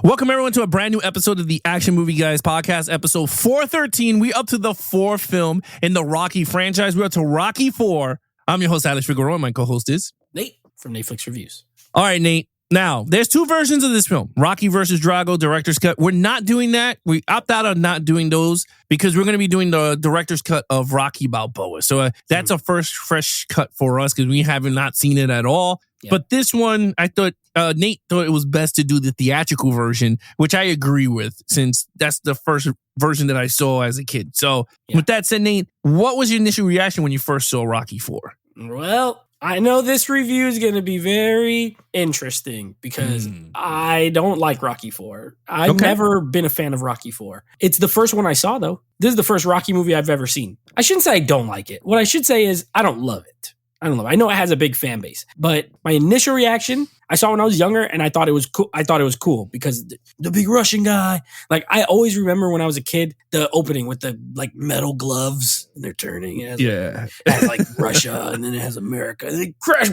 Welcome everyone to a brand new episode of the Action Movie Guys podcast, episode 413. We up to the fourth film in the Rocky franchise. We're up to Rocky 4. I'm your host, Alex Figueroa. My co-host is Nate from Netflix Reviews. All right, Nate. Now, there's two versions of this film. Rocky versus Drago, director's cut. We're not doing that. We opt out of not doing those because we're going to be doing the director's cut of Rocky Balboa. So that's a first fresh cut for us because we haven't not seen it at all. Yeah. But this one, I thought Nate thought it was best to do the theatrical version, which I agree with since that's the first version that I saw as a kid. So with that said, Nate, what was your initial reaction when you first saw Rocky 4? Well, I know this review is going to be very interesting because I don't like Rocky 4. I've never been a fan of Rocky 4. It's the first one I saw, though. This is the first Rocky movie I've ever seen. I shouldn't say I don't like it. What I should say is I don't love it. I know it has a big fan base, but my initial reaction, I saw when I was younger and I thought it was cool. I thought it was cool because the big Russian guy, like I always remember when I was a kid, the opening with the like metal gloves and they're turning. It has like Russia and then it has America. And they crash,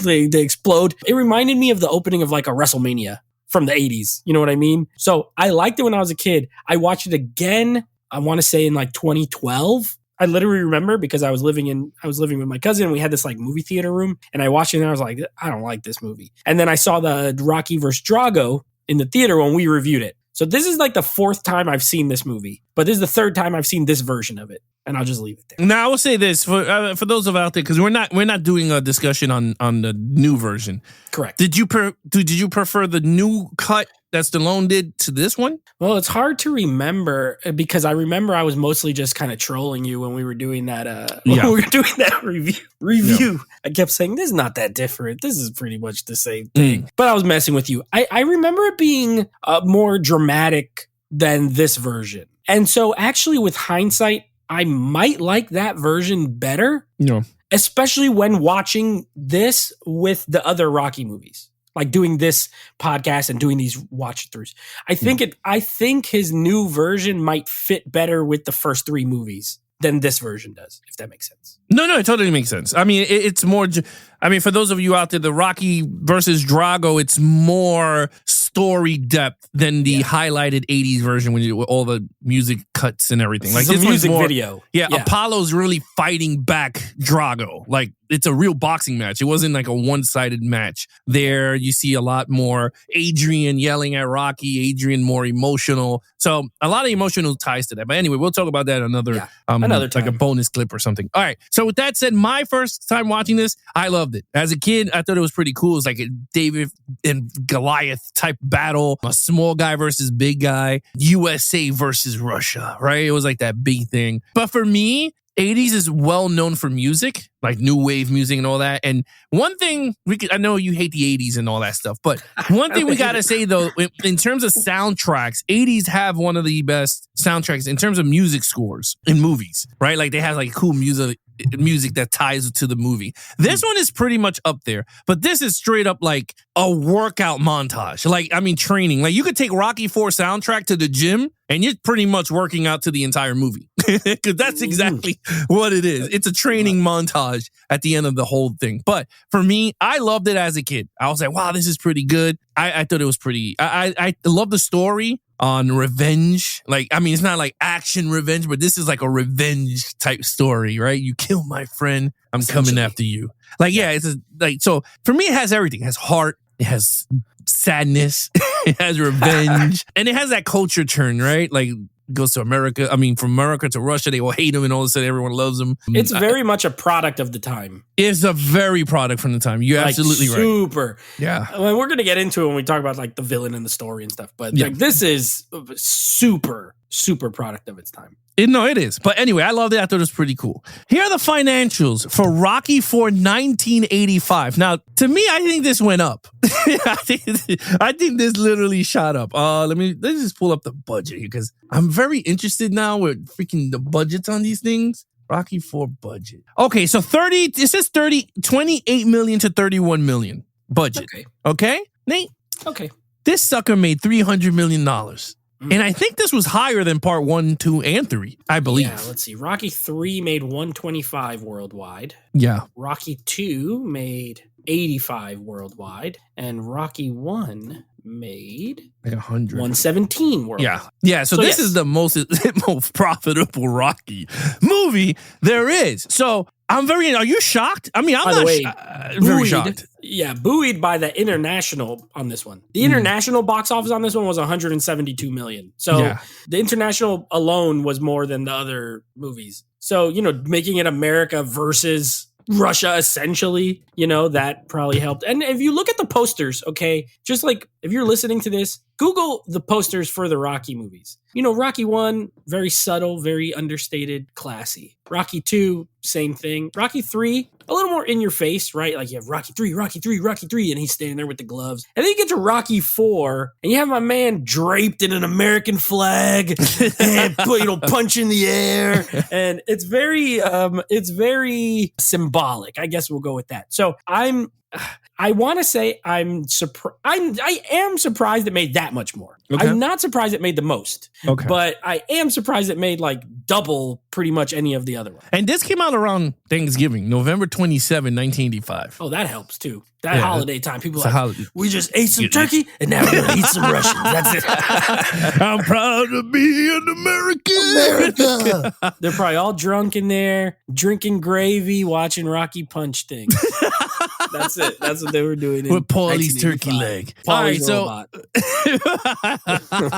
they explode. It reminded me of the opening of like a WrestleMania from the 80s. You know what I mean? So I liked it when I was a kid. I watched it again, I want to say in like 2012. I literally remember because I was living with my cousin and we had this like movie theater room and I watched it and I was like, I don't like this movie. And then I saw the Rocky vs. Drago in the theater when we reviewed it. So this is like the fourth time I've seen this movie, but this is the third time I've seen this version of it. And I'll just leave it there. Now I will say this for those of out there, because we're not doing a discussion on the new version. Correct. Did you prefer the new cut that Stallone did to this one? Well, it's hard to remember because I remember I was mostly just kind of trolling you when we were doing that. We were doing that review. Yeah. I kept saying this is not that different. This is pretty much the same thing. But I was messing with you. I remember it being more dramatic than this version, and so actually, with hindsight, I might like that version better. Yeah. Especially when watching this with the other Rocky movies. Like doing this podcast and doing these watch throughs. I think his new version might fit better with the first three movies than this version does, if that makes sense. No, it totally makes sense. I mean, it's more, I mean, for those of you out there, the Rocky versus Drago, it's more story depth than the highlighted 80s version with all the music cuts and everything. Like this music video. Yeah, Apollo's really fighting back Drago. Like it's a real boxing match. It wasn't like a one-sided match. There you see a lot more Adrian yelling at Rocky, Adrian more emotional. So a lot of emotional ties to that. But anyway, we'll talk about that another time. Like a bonus clip or something. All right. So with that said, my first time watching this, I loved it. As a kid, I thought it was pretty cool. It was like a David and Goliath type battle, a small guy versus big guy, USA versus Russia, right? It was like that big thing. But for me, 80s is well known for music, like new wave music and all that. And one thing I know you hate the 80s and all that stuff, but one thing we got to say though, in terms of soundtracks, 80s have one of the best soundtracks in terms of music scores in movies, right? Like they have like cool music that ties to the movie. This one is pretty much up there, but this is straight up like a workout montage. Like, I mean, training. Like you could take Rocky 4 soundtrack to the gym and you're pretty much working out to the entire movie because that's exactly what it is. It's a training montage at the end of the whole thing. But for me, I loved it as a kid. I was like, wow, this is pretty good. I thought it was pretty, I love the story on revenge. Like, I mean, it's not like action revenge, but this is like a revenge type story, right? You kill my friend, I'm coming after you. Like, so for me, it has everything. It has heart, it has sadness, it has revenge, and it has that culture turn, right? Like, goes to America. I mean, from America to Russia, they all hate him, and all of a sudden, everyone loves him. It's very much a product of the time. It's a very product from the time. You're absolutely right. Super. Yeah. I mean, we're going to get into it when we talk about like the villain and the story and stuff, but like this is super product of its time. It is. But anyway, I loved it. I thought it was pretty cool. Here are the financials for Rocky IV 1985. Now, to me, I think this went up. I think this literally shot up. Let's just pull up the budget here because I'm very interested now with freaking the budgets on these things. Rocky IV budget. Okay, so 28 million to 31 million budget. Okay? Nate? Okay. This sucker made $300 million. And I think this was higher than part 1, 2, and 3, I believe. Yeah, let's see. Rocky 3 made 125 worldwide. Yeah. Rocky 2 made 85 worldwide. And Rocky 1 made like 100. 117 worldwide. Yeah. So this is the most profitable Rocky movie there is. So are you shocked? I mean, I'm very shocked. Yeah, buoyed by the international on this one. The international box office on this one was 172 million. So the international alone was more than the other movies. So, making it America versus Russia, essentially, that probably helped. And if you look at the posters, okay, just like if you're listening to this, Google the posters for the Rocky movies. Rocky 1, very subtle, very understated, classy. Rocky 2, same thing. Rocky 3, a little more in your face, right? Like you have Rocky 3, and he's standing there with the gloves. And then you get to Rocky 4, and you have my man draped in an American flag and punching the air. And it's very symbolic. I guess we'll go with that. So I want to say I am surprised it made that much more. Okay. I'm not surprised it made the most. Okay. But I am surprised it made like double pretty much any of the other ones. And this came out around Thanksgiving, November 27, 1985. Oh, that helps too. That holiday time. People are like, we just ate some turkey and now we're going to eat some Russians. That's it. I'm proud to be an American. They're probably all drunk in there, drinking gravy, watching Rocky punch things. That's it. That's what they were doing. With Paulie's turkey leg. Paulie's robot.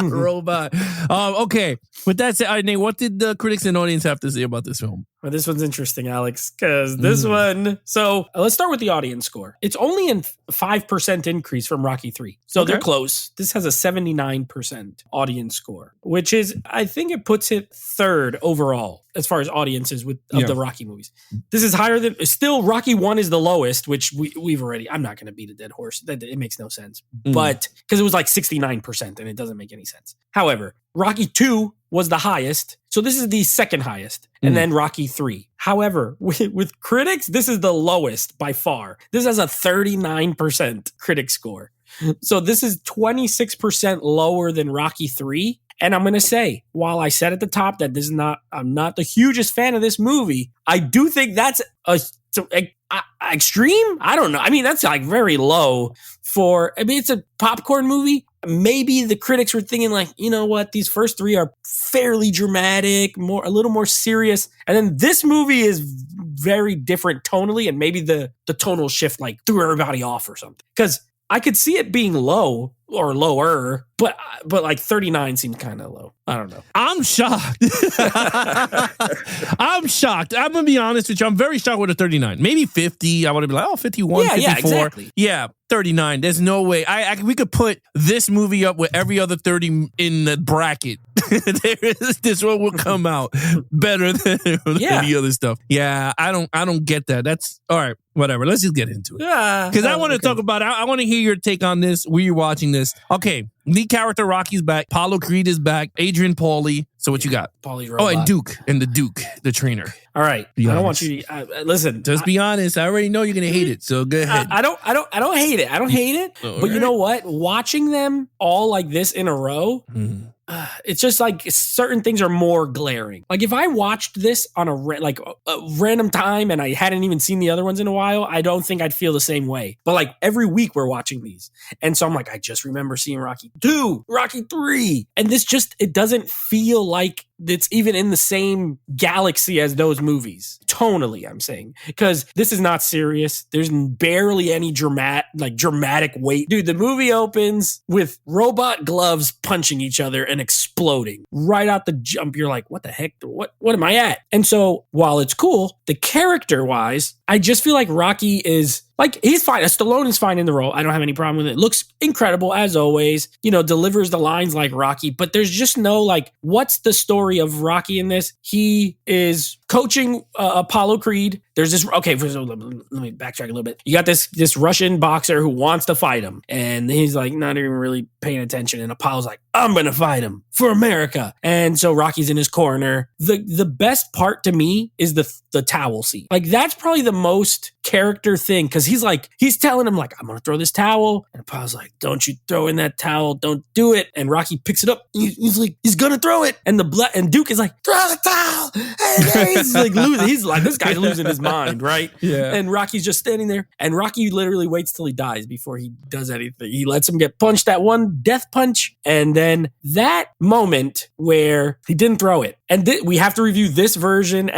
Robot. Okay. With that said, Nate, what did the critics and audience have to say about this film? Well, this one's interesting, Alex, because this one... So let's start with the audience score. It's only a 5% increase from Rocky 3. So they're close. This has a 79% audience score, which is, I think it puts it third overall as far as audiences of the Rocky movies. This is higher than... Still, Rocky 1 is the lowest, which we've already... I'm not going to beat a dead horse. It makes no sense. But... Because it was like 69% and it doesn't make any sense. However, Rocky 2 was the highest. So this is the second highest. And then Rocky 3. However, with critics, this is the lowest by far. This has a 39% critic score. So this is 26% lower than Rocky 3. And I'm going to say, while I said at the top that I'm not the hugest fan of this movie, I do think that's extreme. I don't know. I mean, that's like very low it's a popcorn movie. Maybe the critics were thinking like, you know what? These first three are fairly dramatic, a little more serious. And then this movie is very different tonally. And maybe the tonal shift like threw everybody off or something. Because I could see it being low or lower, but like 39 seemed kind of low. I don't know. I'm shocked. I'm shocked. I'm going to be honest with you. I'm very shocked with a 39. Maybe 50. I would have been like, 51, 54. Yeah, exactly. Yeah, 39. There's no way. We could put this movie up with every other 30 in the bracket. This one will come out better than the other stuff. Yeah, I don't get that. That's all right. Whatever. Let's just get into it. Yeah. Because I want to talk about it. I want to hear your take on this. Were you watching this? Okay. Lead character Rocky's back. Apollo Creed is back. Adrian Pauly. So what you got? Pauly's robot. Oh, and Duke. And the Duke, the trainer. All right. I don't want you to listen. Just be honest. I already know you're gonna hate it. So go ahead. I don't hate it. I don't hate it. But you know what? Watching them all like this in a row. It's just like certain things are more glaring. Like if I watched this on a random time and I hadn't even seen the other ones in a while, I don't think I'd feel the same way. But like every week we're watching these. And so I'm like, I just remember seeing Rocky 2, Rocky 3. And this it doesn't feel like it's even in the same galaxy as those movies. Tonally, I'm saying. Because this is not serious. There's barely any dramatic weight. Dude, the movie opens with robot gloves punching each other and exploding. Right out the jump, you're like, what the heck? What am I at? And so, while it's cool, the character-wise, I just feel like Rocky is... Like, he's fine. Stallone is fine in the role. I don't have any problem with it. Looks incredible, as always. Delivers the lines like Rocky. But there's just no, like, what's the story of Rocky in this? He is coaching Apollo Creed. There's this... Okay, let me backtrack a little bit. You got this Russian boxer who wants to fight him. And he's, like, not even really paying attention. And Apollo's like, I'm going to fight him for America. And so Rocky's in his corner. The best part to me is the towel scene. Like, that's probably the most character thing. Because he's telling him, like, I'm going to throw this towel. And Apollo's like, don't you throw in that towel. Don't do it. And Rocky picks it up. He's like, he's going to throw it. And Duke is like, throw the towel. And there he is like losing. He's like, this guy's losing his mind, right? Yeah. And Rocky's just standing there. And Rocky literally waits till he dies before he does anything. He lets him get punched that one death punch. And then that moment where he didn't throw it. And we have to review this version.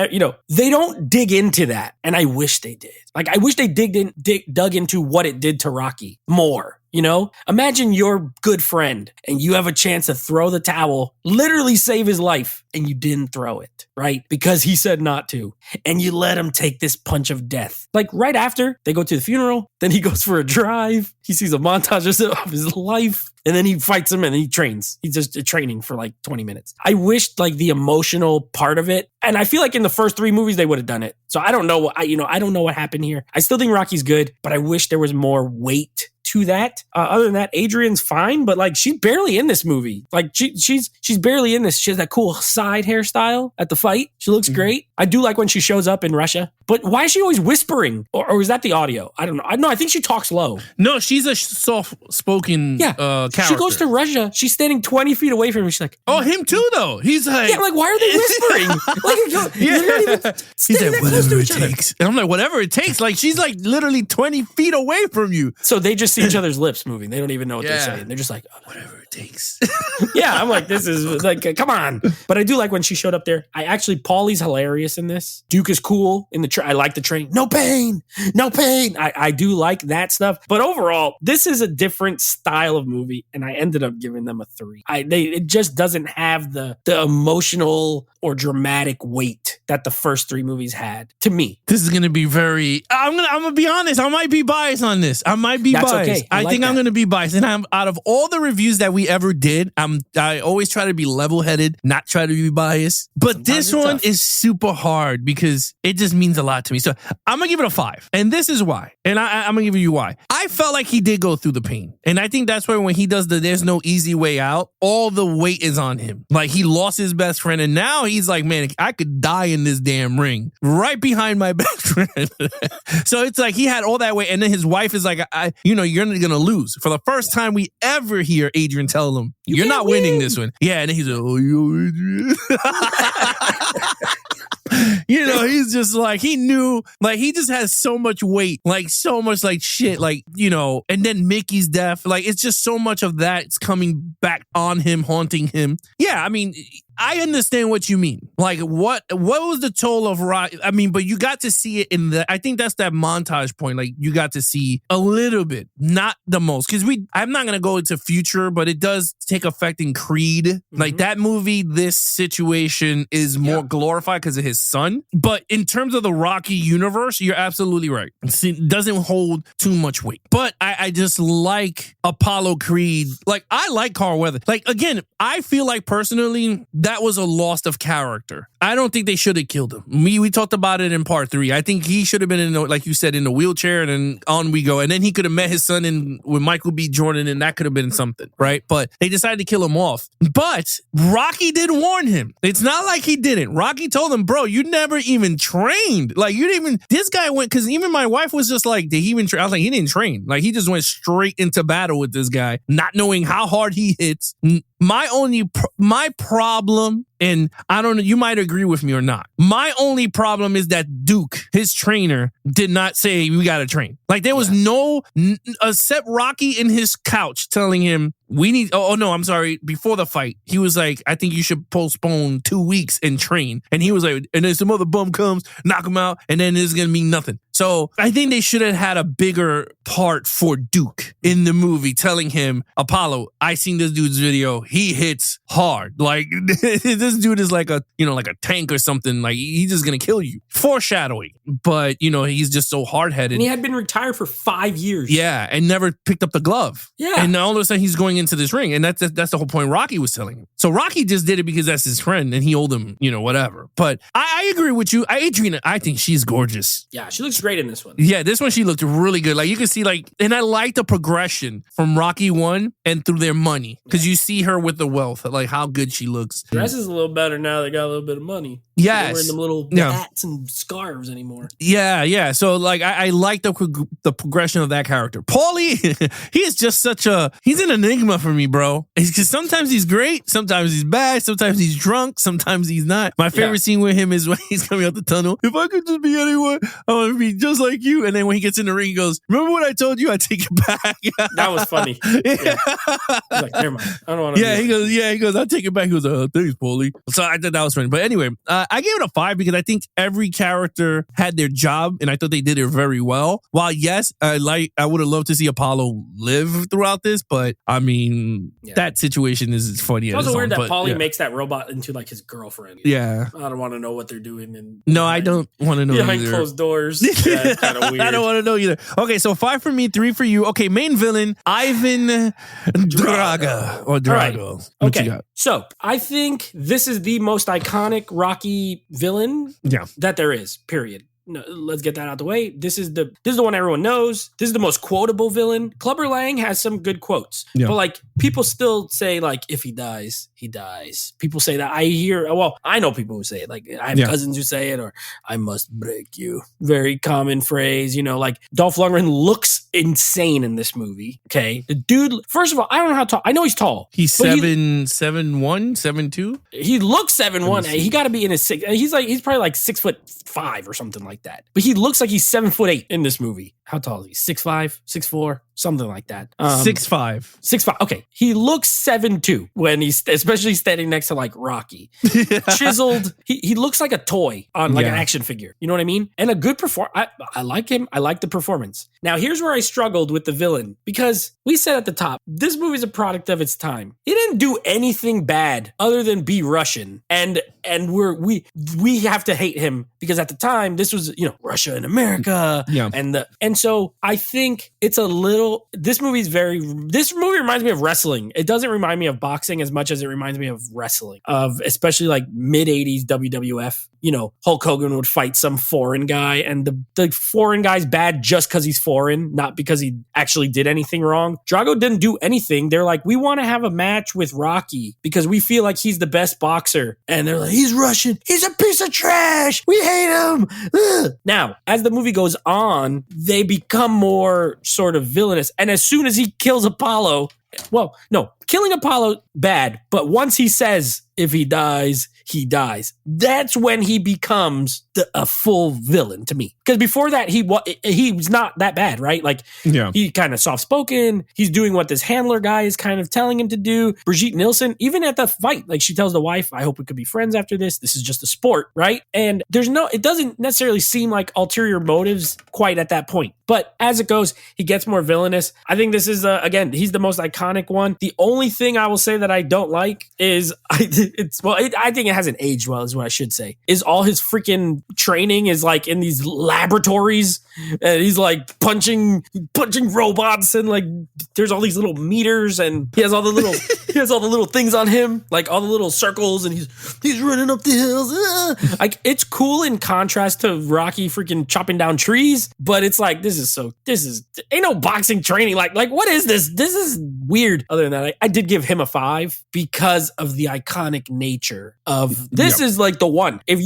They don't dig into that. And I wish they did. Like, I wish they dug into what it did to Rocky more. Imagine your good friend and you have a chance to throw the towel, literally save his life, and you didn't throw it, right? Because he said not to. And you let him take this punch of death. Like right after they go to the funeral, then he goes for a drive. He sees a montage of his life. And then he fights him and he trains. He's just training for like 20 minutes. I wish like the emotional part of it. And I feel like in the first 3 movies, they would have done it. So I don't know. I don't know what happened here. I still think Rocky's good, but I wish there was more weight to that. Other than that, Adrian's fine, but like she's barely in this movie. Like she's barely in this. She has that cool side hairstyle at the fight. She looks great. I do like when she shows up in Russia, but why is she always whispering? Or is that the audio? I don't know. I think she talks low. No, she's a soft-spoken character. She goes to Russia. She's standing 20 feet away from him. She's like, oh, him too, though. He's like, yeah, like why are they whispering? You're not even he's like, whatever it takes. And I'm like, whatever it takes. Like she's like literally 20 feet away from you. So they just see each other's lips moving. They don't even know what they're saying. They're just like, oh, whatever it takes. Yeah, I'm like, this is like, come on. But I do like when she showed up there. Paulie's hilarious in this. Duke is cool in the I like the train. No pain. I do like that stuff. But overall, this is a different style of movie, and I ended up giving them a 3. It just doesn't have the emotional or dramatic weight that the first 3 movies had to me. This is gonna be very. I'm gonna be honest. I might be biased on this. I might be biased. Okay. I think I'm gonna be biased. And out of all the reviews that we ever did, I always try to be level-headed, not try to be biased. But sometimes this one is super hard because it just means a lot to me. So I'm gonna give it a 5, and this is why. And I'm gonna give you why. I felt like he did go through the pain, and I think that's why when he does there's no easy way out, all the weight is on him. Like he lost his best friend, and now he's like, man, I could die in this damn ring right behind my best friend. So it's like he had all that weight, and then his wife is like, you're gonna lose. For the first time we ever hear Adrian tell him, you're not winning this one. Yeah, and then he's like, oh, you Adrian. He's just like, he knew, like, he just has so much weight, like, so much, like, shit, like, and then Mickey's death, like, it's just so much of that's coming back on him, haunting him. Yeah, I mean, I understand what you mean. Like, what was the toll of Rock? I mean, but you got to see it I think that's that montage point. Like, you got to see a little bit, not the most. Because I'm not going to go into future, but it does take effect in Creed. Mm-hmm. Like, that movie, this situation is more glorified because of his son. But in terms of the Rocky universe, you're absolutely right. It doesn't hold too much weight. But I just like Apollo Creed. Like, I like Carl Weathers. Like, again, I feel like personally, that was a loss of character. I don't think they should have killed him. We talked about it in part 3. I think he should have been like you said, in the wheelchair, and then on we go. And then he could have met his son with Michael B. Jordan, and that could have been something, right? But they decided to kill him off. But Rocky did warn him. It's not like he didn't. Rocky told him, bro, you never even trained. Like, you didn't even, this guy went, because even my wife was just like, did he even train? I was like, he didn't train. Like, he just went straight into battle with this guy, not knowing how hard he hits. My problem, and I don't know, you might agree with me or not. My only problem is that Duke, his trainer, did not say we got to train. Like, there was no, except Rocky in his couch telling him, I'm sorry, before the fight, he was like, I think you should postpone 2 weeks and train. And he was like, and then some other bum comes, knock him out, and then it's going to mean nothing. So I think they should have had a bigger part for Duke in the movie, telling him, Apollo, I seen this dude's video. He hits hard. Like, this dude is like a tank or something. Like, he's just going to kill you. Foreshadowing. But, he's just so hard-headed. And he had been retired for 5 years. Yeah, and never picked up the glove. Yeah. And all of a sudden, he's going into this ring. And that's the whole point Rocky was telling him. So Rocky just did it because that's his friend, and he owed him, whatever. But I agree with you. Adrian, I think she's gorgeous. Yeah, she looks great in this one. Yeah, this one she looked really good. Like, you can see, like, and I like the progression from Rocky 1 and through their money. Because you see her with the wealth, like how good she looks. Dress is a little better now they got a little bit of money. Yes. They're wearing them little hats and scarves anymore. Yeah. So, like, I like the progression of that character. Paulie, he is just he's an enigma. stigma for me, bro. It's because sometimes he's great, sometimes he's bad, sometimes he's drunk, sometimes he's not. My favorite scene with him is when he's coming out the tunnel. If I could just be anyone, I want to be just like you. And then when he gets in the ring, he goes, remember what I told you? I take it back. That was funny. Yeah. He's like, never mind. I don't want to. He goes, I'll take it back. He goes, thanks, Paulie. So I thought that was funny. But anyway, I gave it a 5 because I think every character had their job and I thought they did it very well. While yes, I would have loved to see Apollo live throughout this, but I mean, that situation is funny. It's also weird that Paulie makes that robot into like his girlfriend. Yeah. I don't want to know what they're doing. I don't want to know behind either. closed doors. Yeah, it's kind of weird. I don't want to know either. Okay, so 5 for me, 3 for you. Okay, main villain, Ivan Drago. Or Drago. Right. Okay, so I think this is the most iconic Rocky villain that there is, period. No, let's get that out the way. This is the one everyone knows. This is the most quotable villain. Clubber Lang has some good quotes, but like people still say like if he dies, he dies. People say that. I know people who say it. Like I have cousins who say it, or I must break you. Very common phrase. Like Dolph Lundgren looks insane in this movie. Okay, the dude. First of all, I don't know how tall. I know he's tall. He's 7'1", 7'2". He looks 7'1". He got to be in his 6. He's probably like 6'5" or something like that. But he looks like he's 7'8" in this movie. How tall is he? 6'5", 6'4", something like that. 6'5". 6'5". Okay. He looks 7'2" when he's especially standing next to like Rocky. Chiseled. He looks like a toy on like an action figure. You know what I mean? And a good I like him. I like the performance. Now here's where I struggled with the villain, because we said at the top, this movie's a product of its time. He didn't do anything bad other than be Russian. And we have to hate him because at the time this was, Russia and America. Yeah. And so I think it's a little, this movie reminds me of wrestling. It doesn't remind me of boxing as much as it reminds me of wrestling, of especially like mid 80s WWF. Hulk Hogan would fight some foreign guy, and the foreign guy's bad just because he's foreign, not because he actually did anything wrong. Drago didn't do anything. They're like, we want to have a match with Rocky because we feel like he's the best boxer. And they're like, he's Russian. He's a piece of trash. We hate him. Ugh. Now, as the movie goes on, they become more sort of villainous. And as soon as he kills Apollo, well, no, killing Apollo, bad. But once he says, if he dies, he dies. That's when he becomes a full villain to me. Because before that, he was not that bad, right? Like, he kind of soft-spoken. He's doing what this handler guy is kind of telling him to do. Brigitte Nielsen, even at the fight, like she tells the wife, I hope we could be friends after this. This is just a sport, right? And it doesn't necessarily seem like ulterior motives quite at that point. But as it goes, he gets more villainous. I think this is, again, he's the most iconic one. The only thing I will say that I don't like is, I think it hasn't aged well, is what I should say, is all his freaking training is like in these laboratories, and he's like punching robots, and like there's all these little meters, and he has all the little things on him, like all the little circles, and he's running up the hills. Like, it's cool in contrast to Rocky freaking chopping down trees, but it's like, this is ain't no boxing training. Like what is this? This is weird. Other than that, I did give him a 5 because of the iconic nature of this. Is like the one. If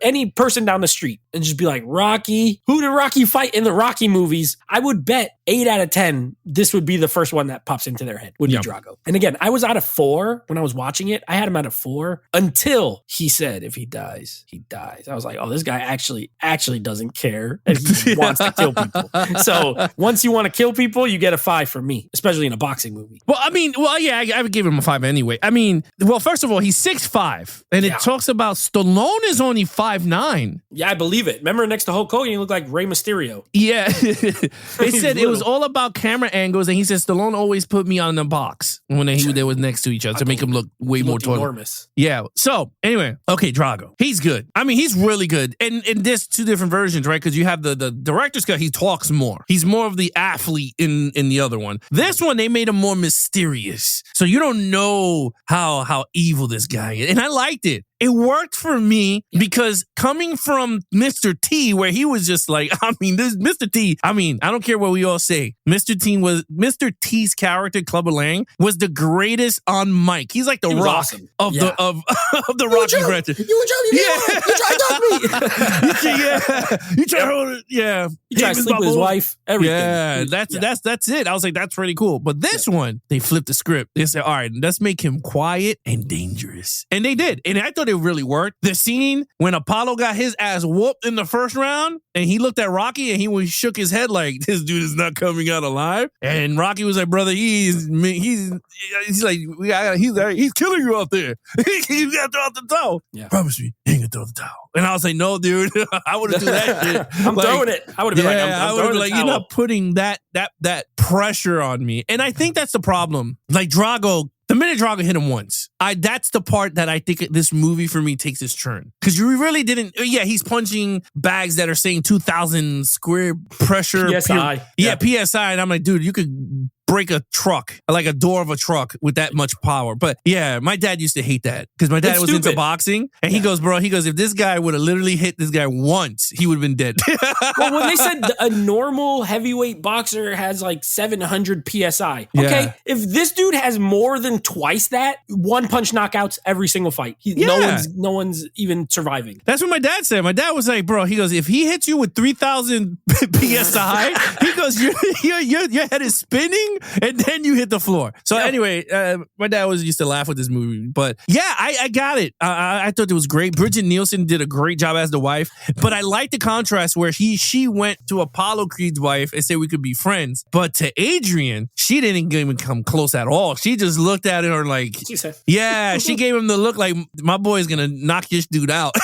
any person down the street and just be like, Rocky, who did Rocky fight in the Rocky movies? I would bet 8 out of 10, this would be the first one that pops into their head, would be Drago. And again, I was out of 4 when I was watching it. I had him out of 4 until he said, if he dies, he dies. I was like, oh, this guy actually doesn't care, and he wants to kill people. So once you want to kill people, you get a 5 from me, especially in a boxing movie. Well, I would give him a 5 anyway. I mean, well, first of all, he's 6'5", and it talks about Stallone is only 5'9". Yeah, I believe it. Remember, next to Hulk Hogan, he looked like Rey Mysterio. Yeah. They said it was all about camera angles, and he said Stallone always put me on the box when they were next to each other to make him look way more taller. Enormous. Yeah. So anyway, okay, Drago. He's good. I mean, he's really good. And there's 2 different versions, right? Because you have the director's cut. He talks more. He's more of the athlete in the other one. This one, they made him more mysterious. So you don't know how evil this guy is. And I liked it. it worked for me because coming from Mr. T, where he was just like, this Mr. T, I don't care what we all say. Mr. T's character, Clubber Lang, was the greatest on mic. He's like the Rock of the Rocky franchise. You tried to dunk me. You tried to He tried to sleep with his wife. Everything. Yeah, that's it. I was like, that's pretty cool. But this one, they flipped the script. They said, all right, let's make him quiet and dangerous. And they did. And I thought it really worked. The scene when Apollo got his ass whooped in the first round and he looked at Rocky and he shook his head like, this dude is not coming out alive. And Rocky was like, brother, he's killing you out there. You got to throw out the towel. Yeah. Promise me, you ain't going to throw the towel. And I was like, no, dude, I would have done that shit. I'm throwing it. I would have been I'm throwing the towel. You're not putting that pressure on me. And I think that's the problem. Like Drago, the minute Drago hit him once, that's the part that I think this movie for me takes its turn. Because you really didn't, he's punching bags that are saying 2,000 square pressure. PSI. PSI. And I'm like, dude, you could break a truck, like a door of a truck with that much power. But yeah, my dad used to hate that because my dad was into boxing. And he goes, if this guy would have literally hit this guy once, he would have been dead. Well, when they said a normal heavyweight boxer has like 700 PSI. Okay. If this dude has more than twice that, one punch knockouts every single fight. No one's even surviving. That's what my dad said. My dad was like, bro, he goes, if he hits you with 3,000 PSI, he goes, your head is spinning and then you hit the floor. So anyway, my dad used to laugh with this movie. But yeah, I got it. I thought it was great. Bridget Nielsen did a great job as the wife. But I like the contrast where she went to Apollo Creed's wife and said we could be friends. But to Adrian, she didn't even come close at all. She just looked at her like, she gave him the look like, my boy's going to knock this dude out.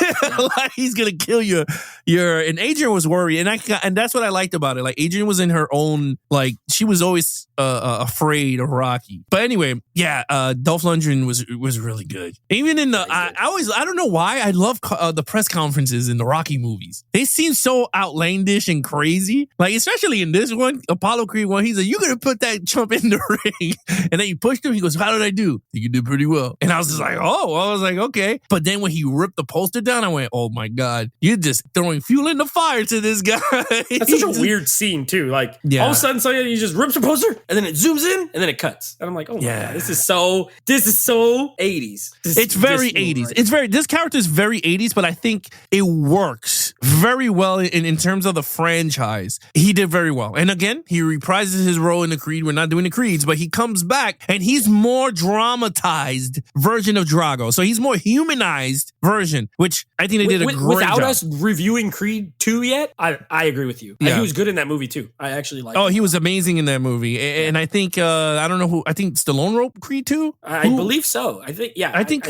Like he's going to kill you. And Adrian was worried. And that's what I liked about it. Like Adrian was in her own, like she was always afraid of Rocky. But anyway, Dolph Lundgren was really good. Even in the, I don't know why, I love the press conferences in the Rocky movies. They seem so outlandish and crazy. Like, especially in this one, Apollo Creed one, he's like, you're going to put that chump in the ring. And then he pushed him. He goes, how did I do? You did pretty well. And I was just like, okay. But then when he ripped the poster down, I went, oh my God, you're just throwing fuel in the fire to this guy. That's such a weird scene too. Like all of a sudden, he just rips the poster and then it zooms in and then it cuts. And I'm like, oh my God, this is so 80s. It's very 80s. This character is very 80s, but I think it works very well in terms of the franchise. He did very well. And again, he reprises his role in the Creed. We're not doing the Creeds, but he comes back and he's more dramatized version of Drago. So he's more humanized version, which I think they did a great job. Without us reviewing Creed 2 yet, I agree with you. Yeah. He was good in that movie too. I actually like he was amazing in that movie. And I think, I don't know who, I think Stallone wrote Creed 2? I believe so. I think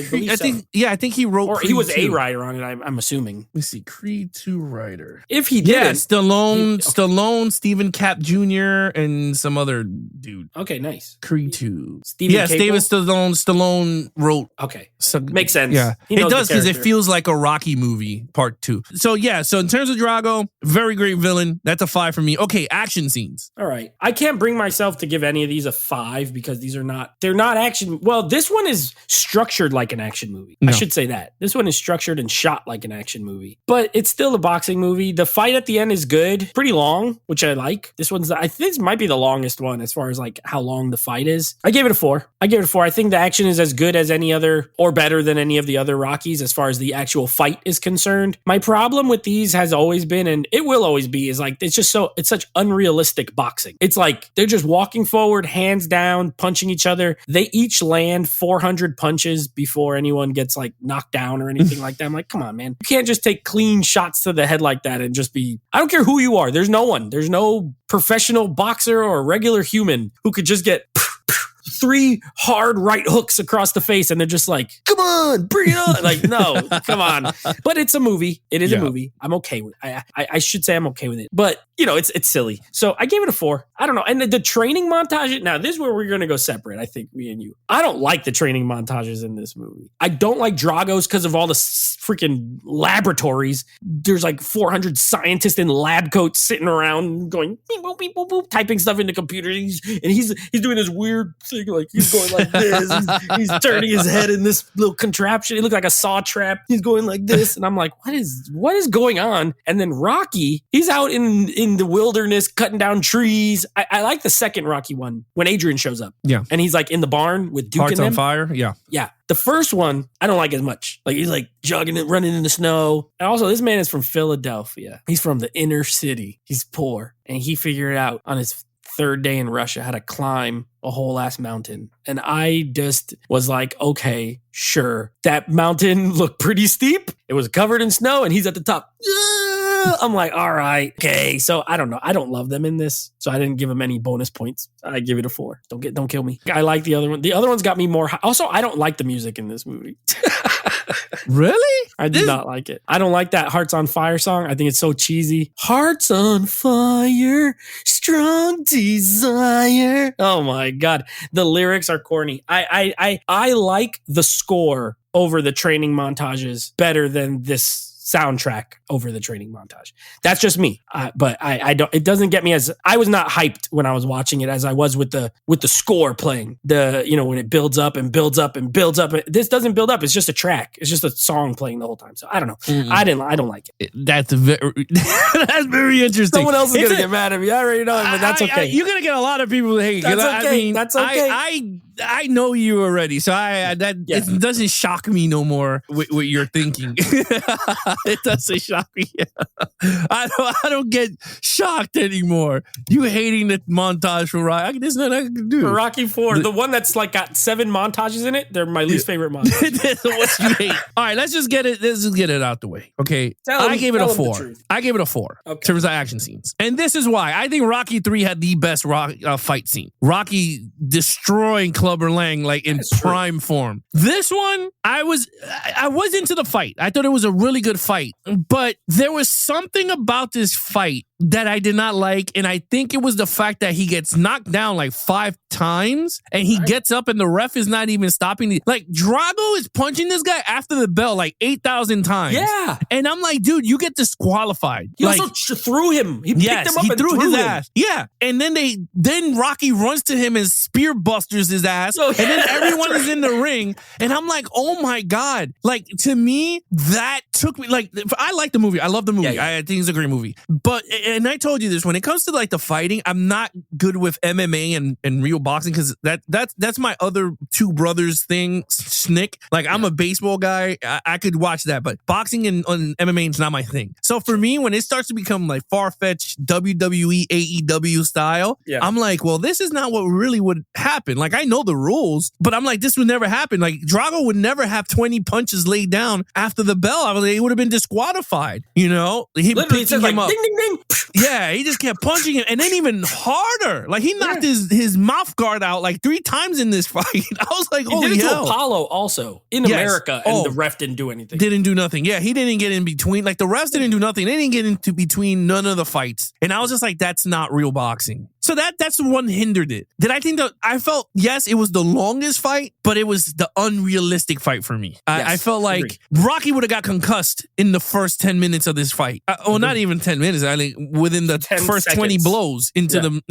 he wrote or Creed he was 2. a writer on it, I'm assuming. Let me see, Creed 2 writer. If he did. Yeah, Stallone, Stephen Cap Jr., and some other dude. Okay, nice. Creed 2. Steven Stallone wrote. Okay. Makes sense. Yeah. It does because it feels like a Rocky movie, part 2. So in terms of Drago, very great villain. That's a 5 for me. Okay, action scenes. All right. I can't bring myself to give any of these a 5 because they're not action. Well, this one is structured like an action movie. No. I should say that. This one is structured and shot like an action movie, but it's still a boxing movie. The fight at the end is good, pretty long, which I like. I think this might be the longest one as far as like how long the fight is. I gave it a 4. I think the action is as good as any other or better than any of the other Rockies as far as the actual fight is concerned. My problem with these has always been, and it will always be, is like, it's such unrealistic boxing. It's like they're just walking forward, hands down, punching each other. They each land 400 punches before anyone gets like knocked down or anything like that. I'm like, come on, man. You can't just take clean shots to the head like that and just be, I don't care who you are. There's no professional boxer or regular human who could just get 3 hard right hooks across the face and they're just like, come on, bring it on. Like, no, come on. But it's a movie. It is a movie. I'm okay with it. I should say I'm okay with it. But, it's silly. So I gave it a 4. I don't know. And the training montage, now this is where we're going to go separate, I think, me and you. I don't like the training montages in this movie. I don't like Drago's because of all the freaking laboratories. There's like 400 scientists in lab coats sitting around going beep, boop, beep, boop, boop, typing stuff into computers. He's doing this weird thing, like he's going like this. He's turning his head in this little contraption. It looked like a saw trap. He's going like this. And I'm like, what is going on? And then Rocky, he's out in the wilderness cutting down trees. I like the second Rocky one when Adrian shows up. Yeah. And he's like in the barn with Duke Hearts and on them. Fire. Yeah. Yeah. The first one, I don't like as much. Like he's like jogging and running in the snow. And also this man is from Philadelphia. He's from the inner city. He's poor. And he figured out on his third day in Russia how to climb a whole ass mountain. And I just was like, okay, sure. That mountain looked pretty steep. It was covered in snow and he's at the top. I'm like, all right, okay. So I don't know. I don't love them in this. So I didn't give them any bonus points. I give it a 4. Don't kill me. I like the other one. The other one's got me more. Also, I don't like the music in this movie. Really? I do not like it. I don't like that Hearts on Fire song. I think it's so cheesy. Hearts on fire, strong desire. Oh my God. The lyrics are corny. I like the score over the training montages better than this soundtrack over the training montage. That's just me. But I don't, it doesn't get me as, I was not hyped when I was watching it as I was with the score playing. When it builds up and builds up and builds up. This doesn't build up. It's just a track. It's just a song playing the whole time. So I don't know. Mm-hmm. I don't like it. That's very interesting. Someone else is going to get mad at me. I already know it, but that's okay. You're going to get a lot of people to hate. That's okay. That's okay. I know you already, so it doesn't shock me no more with your thinking. It doesn't shock me. I don't get shocked anymore. You hating the montage for Rocky? There's nothing I can do. For Rocky 4, the one that's like got 7 montages in it, they're my least favorite montages. What you hate. All right, let's just get it out the way. Okay, I gave it a 4. I gave it a 4 in terms of action scenes, and this is why I think Rocky 3 had the best fight scene. Rocky destroying Clubber Lang like in prime form. This one, I was into the fight. I thought it was a really good fight, but there was something about this fight that I did not like, and I think it was the fact that he gets knocked down like 5 times, and he gets up, and the ref is not even stopping. Like, Drago is punching this guy after the bell like 8,000 times. Yeah. And I'm like, dude, you get disqualified. He also threw him. He picked him up and threw his ass. Yeah. And then Rocky runs to him and spear busters his ass, and then everyone is in the ring, and I'm like, oh my God. Like, to me, that took me, like, I like the movie. I love the movie. Yeah. I think it's a great movie. But, and I told you this, when it comes to like the fighting, I'm not good with MMA and real boxing, because that's my other two brothers thing, Snick. Like, I'm a baseball guy. I could watch that, but boxing and MMA is not my thing. So for me, when it starts to become like far-fetched WWE, AEW style, I'm like, well, this is not what really would happen. Like, I know the rules, but I'm like, this would never happen. Like, Drago would never have 20 punches laid down after the bell. I was like, he would have been disqualified, you know? He literally said like, ding, ding, ding. Yeah, he just kept punching him, and then even harder. Like, he knocked his mouth guard out like 3 times in this fight. I was like, holy hell. He did it to Apollo also in America, and the ref didn't do anything. Didn't do nothing. Yeah, he didn't get in between. Like, the refs didn't do nothing. They didn't get into between none of the fights. And I was just like, that's not real boxing. So that's the one hindered it. Did I think that I felt, yes, it was the longest fight, but it was the unrealistic fight for me. I felt like Rocky would have got concussed in the first 10 minutes of this fight. Not even 10 minutes. I think within the first seconds. 20 blows into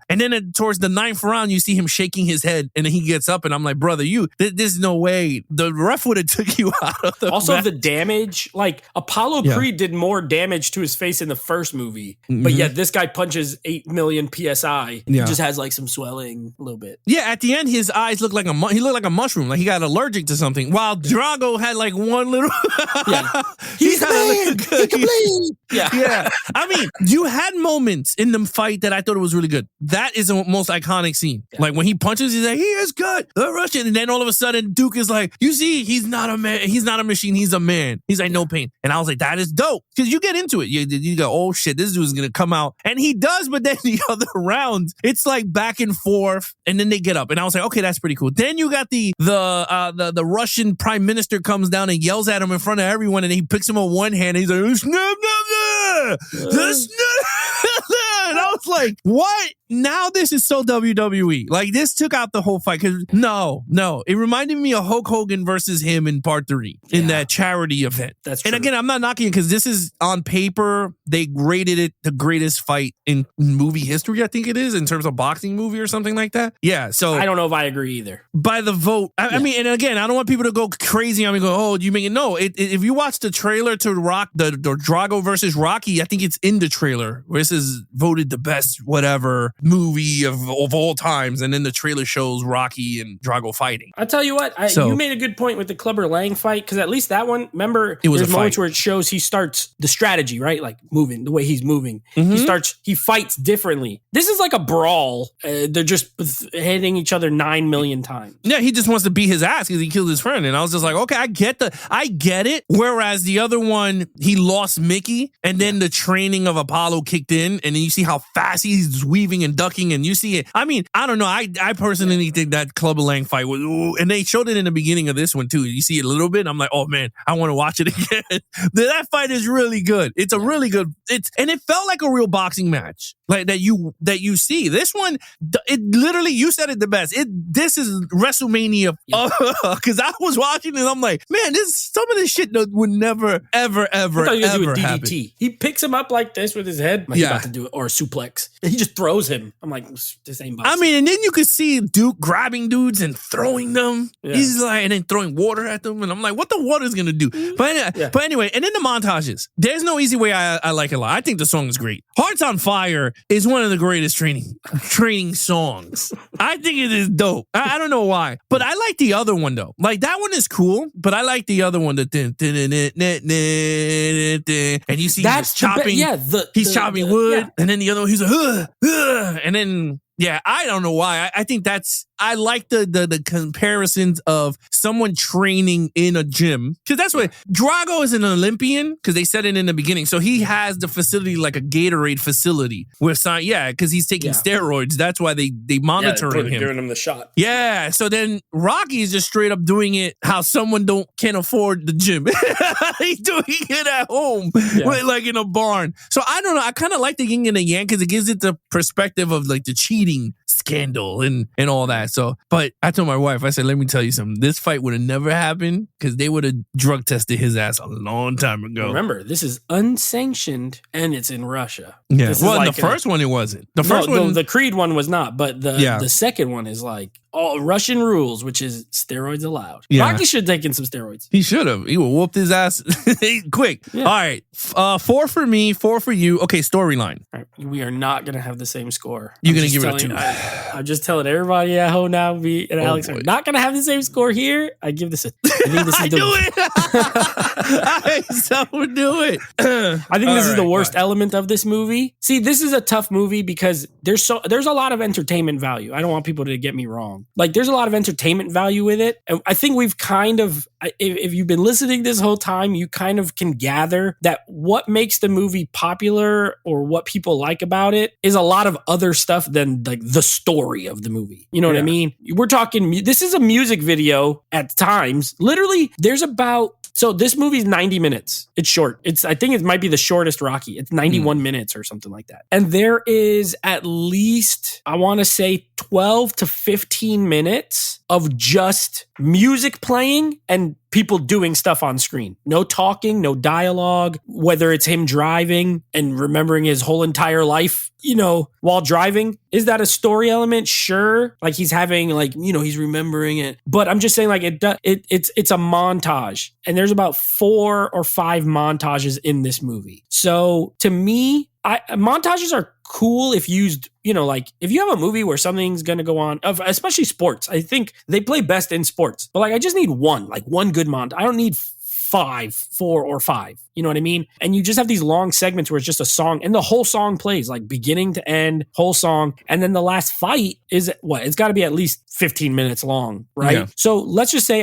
And then towards the 9th round, you see him shaking his head, and then he gets up, and I'm like, brother, there's no way. The ref would have took you out of the Also, match. the damage, like Apollo Creed did more damage to his face in the first movie, but yet this guy punches 8 million PSI. He just has like some swelling a little bit. Yeah, at the end, his eyes look like he looked like a mushroom, like he got allergic to something. While Drago had like one little. He's a man. He can bleed. Yeah. I mean, you had moments in the fight that I thought it was really good. That is the most iconic scene. Yeah. Like when he punches, he's like, he is good. The Russian, and then all of a sudden, Duke is like, you see, he's not a man. He's not a machine. He's a man. He's like, no pain. And I was like, that is dope, because you get into it. You go, oh shit, this dude's gonna come out, and he does. But then the other rounds, it's like back and forth, and then they get up, and I was like, okay, that's pretty cool. Then you got the Russian prime minister comes down and yells at him in front of everyone, and he picks him up one hand, and he's like, snap, snap, snap. And I was like, what? Now this is so WWE. Like, this took out the whole fight. Because no. It reminded me of Hulk Hogan versus him in part 3 in that charity event. That's true. And again, I'm not knocking it because this is on paper. They rated it the greatest fight in movie history, I think it is, in terms of boxing movie or something like that. Yeah. So I don't know if I agree either. By the vote. I mean, and again, I don't want people to go crazy on me and go, oh, you make it. No, if you watch the trailer to the Drago versus Rocky, I think it's in the trailer where this is voted the best whatever movie of all times. And then the trailer shows Rocky and Drago fighting. I'll tell you what, you made a good point with the Clubber Lang fight, because at least that one, remember, there's moments where it shows he starts the strategy, right? Like moving, the way he's moving. He fights differently. This is like a brawl. They're just hitting each other 9 million times. Yeah, he just wants to beat his ass because he killed his friend. And I was just like, okay, I get it. Whereas the other one, he lost Mickey, and then the training of Apollo kicked in, and then you see how fast he's weaving and ducking, and you see it. I mean, I don't know. I personally think that Clubber Lang fight was, and they showed it in the beginning of this one too. You see it a little bit. I'm like, oh man, I want to watch it again. That fight is really good. It's a really good. And it felt like a real boxing match, like that you see. This one, it literally, you said it the best. This is WrestleMania, because I was watching it. I'm like, man, some of this shit would never, ever happen. He picks him up like this with his head. Like he's about to do it, or a suplex. And he just throws him. I'm like, this ain't boxing. I mean, and then you could see Duke grabbing dudes and throwing them. Yeah. He's like, and then throwing water at them. And I'm like, what the water's gonna do? But anyway, and then the montages. There's no easy way. I like it a lot. I think the song is great. Hearts on Fire is one of the greatest training songs. I think it is dope. I don't know why, but I like the other one though. Like, that one is cool, but I like the other one. And you see he's chopping. He's chopping wood, and then the other one, he's like, and then. Yeah, I don't know why. I think I like the comparisons of someone training in a gym. Because that's what Drago is an Olympian, because they said it in the beginning. So he has the facility like a Gatorade facility. Because he's taking steroids. That's why they monitoring him. Giving him the shot. Yeah. So then Rocky is just straight up doing it how someone can't afford the gym. He's doing it at home, like in a barn. So I don't know. I kind of like the yin and the yang because it gives it the perspective of like the cheating scandal and all that. So, but I told my wife, I said, let me tell you something. This fight would have never happened because they would have drug tested his ass a long time ago. Remember, this is unsanctioned and it's in Russia. Yeah. Well, like the first one, it wasn't. The first one, the Creed one was not, but the second one is like all Russian rules, which is steroids allowed. Yeah. Rocky should have taken some steroids. He should have. He would whooped his ass quick. Yeah. All right. 4 for me, 4 for you. Okay, storyline. Right. We are not going to have the same score. You're going to give it a 2. I'm just telling everybody at home now, me and Alex are not going to have the same score here. I give this I think this is I so do it. I think this is the worst element of this movie. See, this is a tough movie because there's a lot of entertainment value. I don't want people to get me wrong. Like, there's a lot of entertainment value with it. And I think we've kind of, if you've been listening this whole time, you kind of can gather that what makes the movie popular or what people like about it is a lot of other stuff than like the story of the movie. You know what I mean? We're talking, this is a music video at times. Literally, so this movie's 90 minutes. It's short. I think it might be the shortest Rocky. It's 91 minutes or something like that. And there is at least, I want to say 12 to 15 minutes of just music playing and people doing stuff on screen. No talking, no dialogue, whether it's him driving and remembering his whole entire life, while driving. Is that a story element? Sure. Like he's having he's remembering it. But I'm just saying it's a montage. And there's about 4 or 5 montages in this movie. So to me, montages are cool if used, if you have a movie where something's going to go on, especially sports. I think they play best in sports. But I just need one good montage. I don't need 4 or 5. You know what I mean? And you just have these long segments where it's just a song and the whole song plays like beginning to end, whole song. And then the last fight is it's got to be at least 15 minutes long, right? Yeah. So let's just say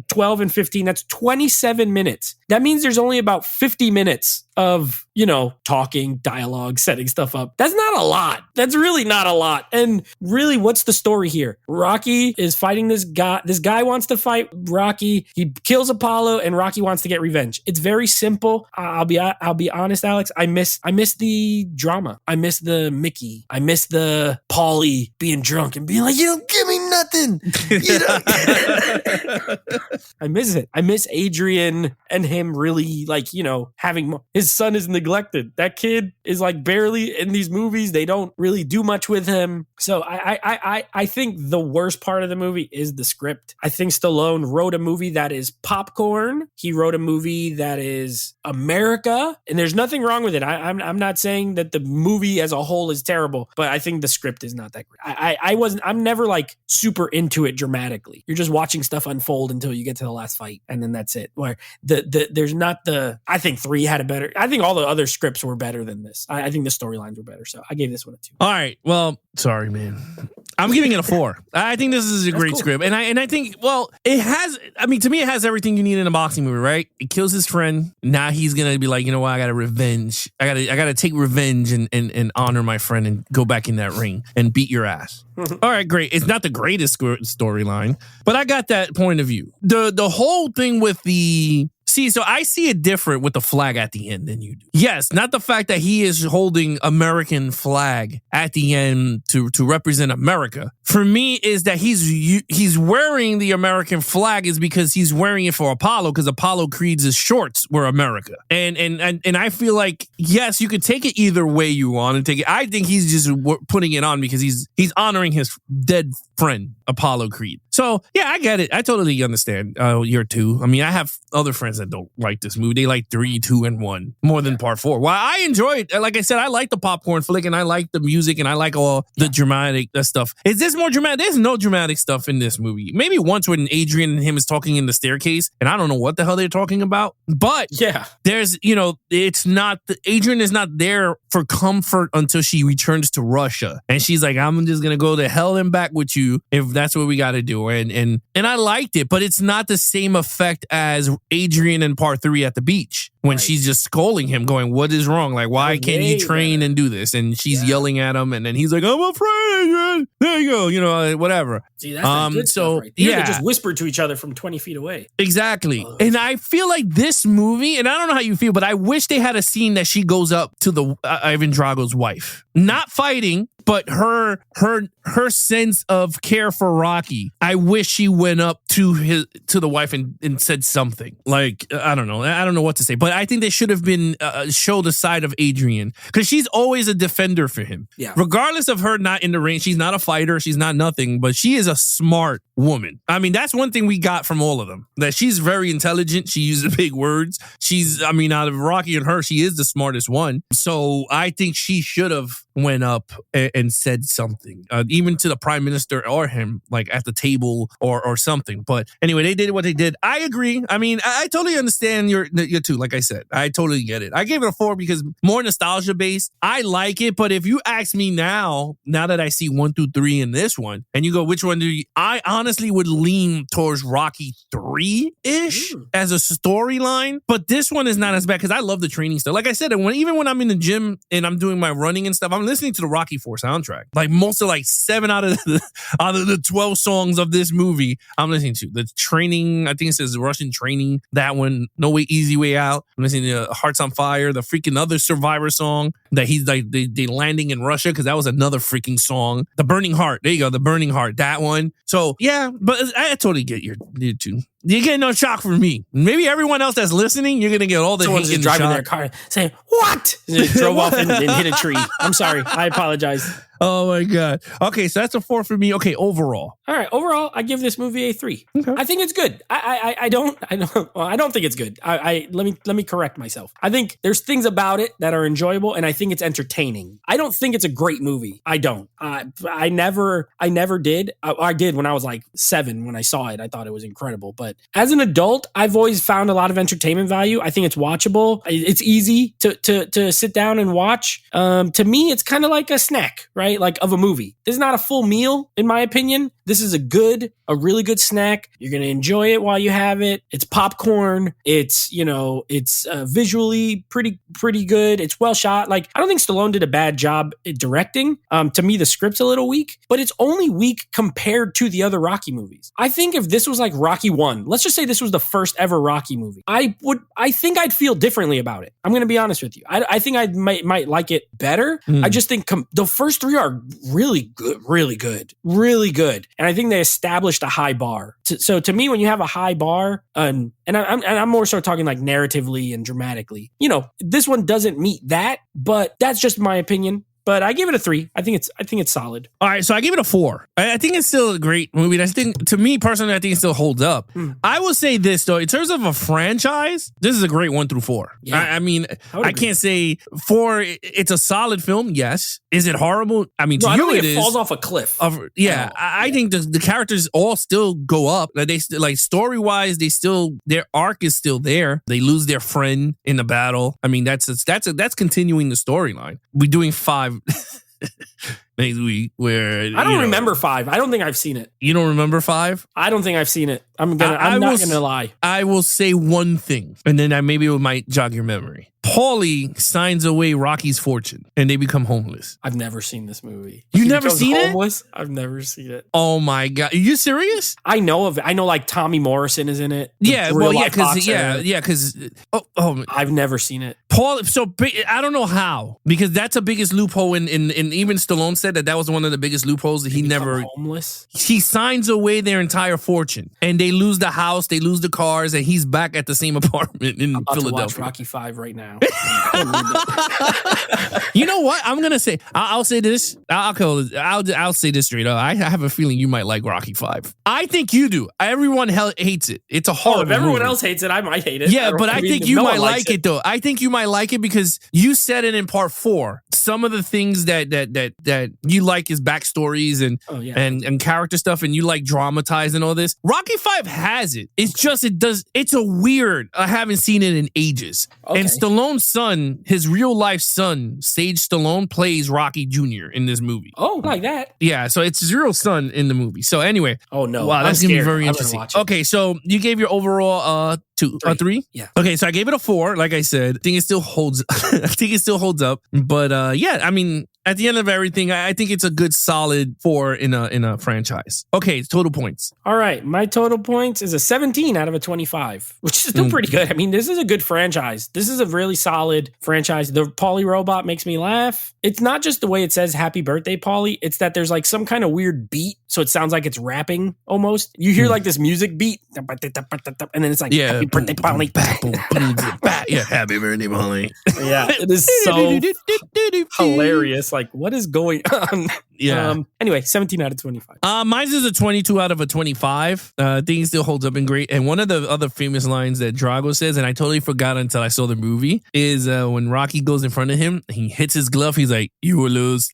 12 and 15, that's 27 minutes. That means there's only about 50 minutes of, talking, dialogue, setting stuff up. That's not a lot. That's really not a lot. And really, what's the story here? Rocky is fighting this guy. This guy wants to fight Rocky. He kills Apollo, and Rocky wants to get revenge. It's very simple. I'll be honest, Alex. I miss the drama. I miss the Mickey. I miss the Paulie being drunk and being like, "You don't give me nothing." I miss it. I miss Adrian and him really having his son is neglected. That kid is barely in these movies. They don't really do much with him. So I think the worst part of the movie is the script. I think Stallone wrote a movie that is popcorn. He wrote a movie that is America, and there's nothing wrong with it. I'm not saying that the movie as a whole is terrible, but I think the script is not that great. I'm never super into it dramatically. You're just watching stuff unfold until you get to the last fight, and then that's it. Where there's not I think 3 had a better. I think all the other scripts were better than this. I think the storylines were better, so I gave this one a 2. All right. Well, sorry, man. I'm giving it a 4. I think this is a great script, and I think it has. I mean, to me, it has everything you need in a boxing movie, right? It kills his friend. Now he's gonna be like, you know what? I gotta revenge. I gotta take revenge and honor my friend and go back in that ring and beat your ass. All right, great. It's not the greatest storyline, but I got that point of view. The whole thing with so I see it different with the flag at the end than you do. Yes, not the fact that he is holding American flag at the end to represent America. For me, is that he's wearing the American flag is because he's wearing it for Apollo, because Apollo Creed's shorts were America. And I feel like, yes, you could take it either way you want to take it. I think he's just putting it on because he's honoring his dead friend, Apollo Creed. So, yeah, I get it. I totally understand your 2. I mean, I have other friends that don't like this movie. They like 3, 2, and 1 more than part 4. Well, I enjoy it. Like I said, I like the popcorn flick, and I like the music, and I like all the dramatic stuff. Is this more dramatic? There's no dramatic stuff in this movie. Maybe once when Adrian and him is talking in the staircase, and I don't know what the hell they're talking about. But there's, it's not, Adrian is not there for comfort until she returns to Russia. And she's like, I'm just going to go to hell and back with you if that's what we got to do. And I liked it, but it's not the same effect as Adrian in part 3 at the beach when she's just scolding him, going, what is wrong? Like, why can't he train and do this? And she's yelling at him, and then he's like, I'm afraid, Adrian. There you go, whatever. See, that's the good stuff right there. They just whispered to each other from 20 feet away. Exactly. And I feel like this movie, and I don't know how you feel, but I wish they had a scene that she goes up to the Ivan Drago's wife. Not fighting, but her sense of care for Rocky. I wish she went up to the wife and said something. Like, I don't know. I don't know what to say. But I think they should have been show the side of Adrian, because she's always a defender for him. Yeah. Regardless of her not in the ring, she's not a fighter. She's not nothing, but she is a smart woman. I mean, that's one thing we got from all of them, that she's very intelligent. She uses big words. Out of Rocky and her, she is the smartest one. So I think she should have went up and said something, even to the prime minister or him, like at the table or something. But anyway, they did what they did. I agree. I mean, I totally understand your 2. Like I said, I totally get it. I gave it a 4 because more nostalgia based. I like it, but if you ask me now that I see 1 through 3 in this one, and you go, which one do you? I honestly would lean towards Rocky 3-ish as a storyline, but this one is not as bad because I love the training stuff. Like I said, even when I'm in the gym and I'm doing my running and stuff, I'm listening to the Rocky 4 soundtrack. Like most of 7 out of the 12 songs of this movie, I'm listening to the training. I think it says Russian training. That one, No Way, Easy Way Out. I'm listening to Hearts on Fire, the freaking other Survivor song that he's like they landing in Russia, because that was another freaking song. The Burning Heart. There you go, The Burning Heart. That one. So yeah, but I totally get your 2. You get no shock from me. Maybe everyone else that's listening, you're gonna get all the someone's just driving their car saying what? And just drove off and hit a tree. I'm sorry. I apologize. Oh my God. Okay, so that's a 4 for me. Okay, overall. All right, overall, I give this movie a 3. Okay. I think it's good. I don't think it's good. Let me correct myself. I think there's things about it that are enjoyable, and I think it's entertaining. I don't think it's a great movie. I don't. I never did. I did when I was 7 when I saw it. I thought it was incredible. But as an adult, I've always found a lot of entertainment value. I think it's watchable. It's easy to sit down and watch. To me, it's kind of like a snack, right? Like of a movie. This is not a full meal, in my opinion. This is a really good snack. You're going to enjoy it while you have it. It's popcorn. It's, it's visually pretty good. It's well shot. Like, I don't think Stallone did a bad job at directing. To me, the script's a little weak, but it's only weak compared to the other Rocky movies. I think if this was like Rocky 1, let's just say this was the first ever Rocky movie, I think I'd feel differently about it. I'm going to be honest with you. I think I might like it better. I just think the first 3 are really good. And I think they established a high bar. So to me, when you have a high bar, and I'm more so talking like narratively and dramatically, this one doesn't meet that, but that's just my opinion. But I give it a 3. I think it's solid. All right, so I give it a 4. I think it's still a great movie. I think, to me personally, I think it still holds up. I will say this though, in terms of a franchise, this is a great 1 through 4. Yeah, I can't say 4. It's a solid film. Yes. Is it horrible? I mean, I don't think it falls off a cliff. I think the characters all still go up. Like they like story wise, their arc is still there. They lose their friend in the battle. I mean, that's continuing the storyline. We're doing 5. Maybe where I don't remember 5. I don't think I've seen it. You don't remember 5? I don't think I've seen it. I'm not gonna lie. I will say one thing, and then maybe it might jog your memory. Paulie signs away Rocky's fortune, and they become homeless. I've never seen this movie. You never seen homeless? I've never seen it. Oh my God. Are you serious? I know of it. I know like Tommy Morrison is in it. Yeah, because I've never seen it. Paul, so I don't know how, because that's the biggest loophole in even Stallone said that was one of the biggest loopholes that he never homeless. He signs away their entire fortune, and they lose the house, they lose the cars, and he's back at the same apartment in Philadelphia. To watch Rocky 5 right now. You know what? I'm gonna say. I'll say this. I'll say this straight up. I have a feeling you might like Rocky 5. I think you do. Everyone hates it. It's a horrible movie. If everyone movie. else hates it, I might hate it. Yeah, but I think you might like it though. I think you might like it because you said it in part 4. Some of the things that you like is backstories and character stuff, and you like dramatizing all this. Rocky 5 has it. It's just it's a weird. I haven't seen it in ages. Okay. And Stallone's son, his real life son, Sage Stallone, plays Rocky Jr. in this movie. Oh, like that? Yeah, so it's his real son in the movie. So anyway. Oh no. Wow, that's going to be very interesting. Okay, so you gave your overall 3? Yeah. Okay, so I gave it a 4. Like I said, I think it still holds. Up. But I mean, at the end of everything, I think it's a good solid 4 in a franchise. Okay, total points. All right, my total points is a 17 out of a 25, which is still pretty good. I mean, this is a good franchise. This is a really solid franchise. The Paulie robot makes me laugh. It's not just the way it says "Happy Birthday, Paulie." It's that there's like some kind of weird beat, so it sounds like it's rapping almost. You hear like this music beat, and then it's like "Happy Birthday, Paulie." Yeah, Happy Birthday, Paulie. Yeah, it is so hilarious. Like, what is going on? Yeah. Anyway, 17 out of 25. Mine's is a 22 out of a 25. I think it still holds up and great. And one of the other famous lines that Drago says, and I totally forgot until I saw the movie, is when Rocky goes in front of him, he hits his glove. He's like, "You will lose."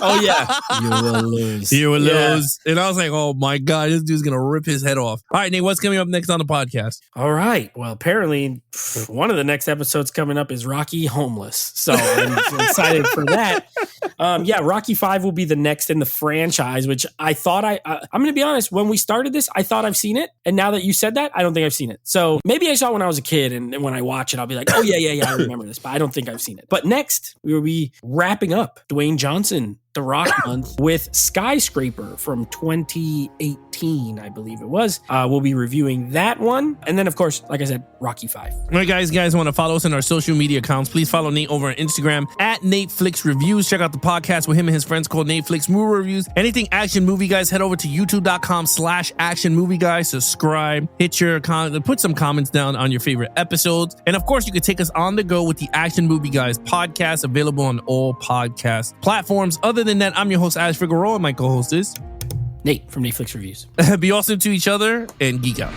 Oh yeah, you will lose. You will lose. And I was like, oh my God, this dude's gonna rip his head off. All right, Nate, what's coming up next on the podcast? All right. Well, apparently one of the next episodes coming up is Rocky Homeless. So I'm excited for that. Rocky 5 will be the next in the franchise, which I thought I'm going to be honest. When we started this, I thought I've seen it. And now that you said that, I don't think I've seen it. So maybe I saw it when I was a kid. And when I watch it, I'll be like, oh yeah, I remember this. But I don't think I've seen it. But next, we will be wrapping up Dwayne Johnson, The Rock month, with Skyscraper from 2018, I believe it was. We'll be reviewing that one. And then, of course, like I said, Rocky 5. All right, guys want to follow us on our social media accounts. Please follow Nate over on Instagram at NateFlixReviews. Check out the podcast with him and his friends called Nate Flix Movie Reviews. Anything Action Movie Guys, head over to youtube.com/Action Movie Guys. Subscribe, put some comments down on your favorite episodes. And of course, you can take us on the go with the Action Movie Guys podcast, available on all podcast platforms. Other than that, I'm your host, Alex Figueroa, and my co-host is Nate from Nate Flix Reviews. Be awesome to each other and geek out.